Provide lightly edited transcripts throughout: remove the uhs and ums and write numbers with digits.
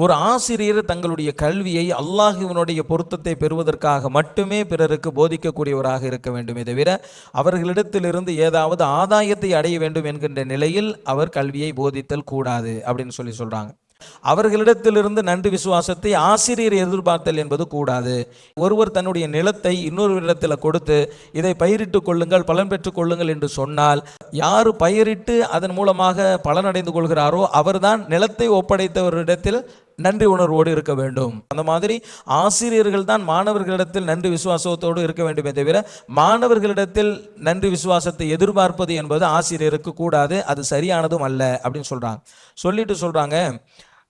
ஒரு ஆசிரியர் தங்களுடைய கல்வியை அல்லாஹ்வினுடைய பொருத்தத்தை பெறுவதற்காக மட்டுமே பிறருக்கு போதிக்கக்கூடியவராக இருக்க வேண்டுமே தவிர அவர்களிடத்திலிருந்து ஏதாவது ஆதாயத்தை அடைய வேண்டும் என்கின்ற நிலையில் அவர் கல்வியை போதித்தல் கூடாது அப்படின்னு சொல்றாங்க. அவர்களிடத்திலிருந்து நன்றி விசுவாசத்தை ஆசிரியர் எதிர்பார்த்தல் என்பது கூடாது. ஒருவர் தன்னுடைய நிலத்தை இன்னொருவரிடத்தில் கொடுத்து இதை பயிரிட்டுக் கொள்ளுங்கள், பலன் பெற்றுக் கொள்ளுங்கள் என்று சொன்னால், யார் பயிரிட்டு அதன் மூலமாக பலனடைந்து கொள்கிறாரோ அவர்தான் நிலத்தை ஒப்படைத்தவரிடத்தில் நன்றி உணர்வோடு இருக்க வேண்டும். அந்த மாதிரி ஆசிரியர்கள் தான் மாணவர்களிடத்தில் நன்றி விசுவாசத்தோடு இருக்க வேண்டுமே தவிர மாணவர்களிடத்தில் நன்றி விசுவாசத்தை எதிர்பார்ப்பது என்பது ஆசிரியருக்கு கூடாது, அது சரியானதும் அல்ல அப்படின்னு சொல்றாங்க.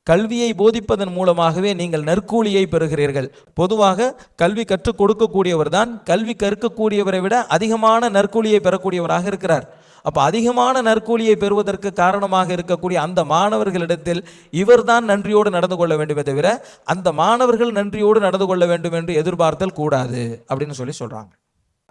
கல்வியை போதிப்பதன் மூலமாகவே நீங்கள் நற்கூலியை பெறுகிறீர்கள். பொதுவாக கல்வி கற்றுக் கொடுக்கக்கூடியவர் தான் கல்வி கற்கக்கூடியவரை விட அதிகமான நற்கூலியை பெறக்கூடியவராக இருக்கிறார். அப்ப அதிகமான நற்கூலியை பெறுவதற்கு காரணமாக இருக்கக்கூடிய அந்த மாணவர்களிடத்தில் இவர்தான் நன்றியோடு நடந்து கொள்ள வேண்டுமே தவிர அந்த மாணவர்கள் நன்றியோடு நடந்து கொள்ள வேண்டும் என்று எதிர்பார்த்தல் கூடாது அப்படின்னு சொல்றாங்க.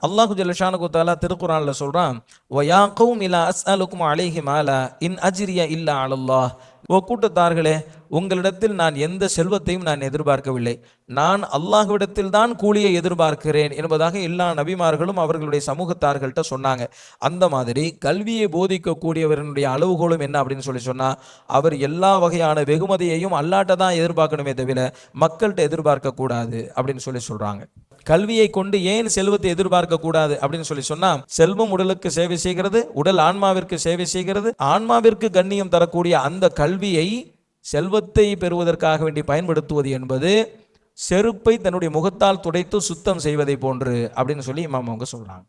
அல்லாஹு ஜல்லஷானு தஆலா திருக்குர்ஆன்ல சொல்றான், வயா கௌமி லா அஸ்அலுக்கும் அலைஹி மாலா இன் அஜ்ரிய இல்லா அலல்லாஹ். ஓ கூட்டத்தார்களே, உங்களிடத்தில் நான் எந்த செல்வத்தையும் நான் எதிர்பார்க்கவில்லை, நான் அல்லாஹ்விடத்தில் தான் கூலியை எதிர்பார்க்கிறேன் என்பதாக எல்லா நபிமார்களும் அவர்களுடைய சமூகத்தார்கள்ட்ட சொன்னாங்க. அந்த மாதிரி கல்வியை போதிக்கக்கூடியவர்களுடைய அளவுகோலும் என்ன அப்படின்னு சொன்னா, அவர் எல்லா வகையான வெகுமதியையும் அல்லாட்ட தான் எதிர்பார்க்கணுமே தவிர மக்கள்கிட்ட எதிர்பார்க்க கூடாது அப்படின்னு சொல்றாங்க. கல்வியை கொண்டு ஏன் செல்வத்தை எதிர்பார்க்க கூடாது அப்படின்னு சொன்னா, செல்வம் உடலுக்கு சேவை செய்கிறது, உடல் ஆன்மாவிற்கு சேவை செய்கிறது. ஆன்மாவிற்கு கண்ணியம் தரக்கூடிய அந்த கல்வியை செல்வத்தை பெறுவதற்காக வேண்டி பயன்படுத்துவது என்பது செருப்பை தன்னுடைய முகத்தால் துடைத்து சுத்தம் செய்வதை போன்று அப்படின்னு இமாம் அவங்க சொல்றாங்க.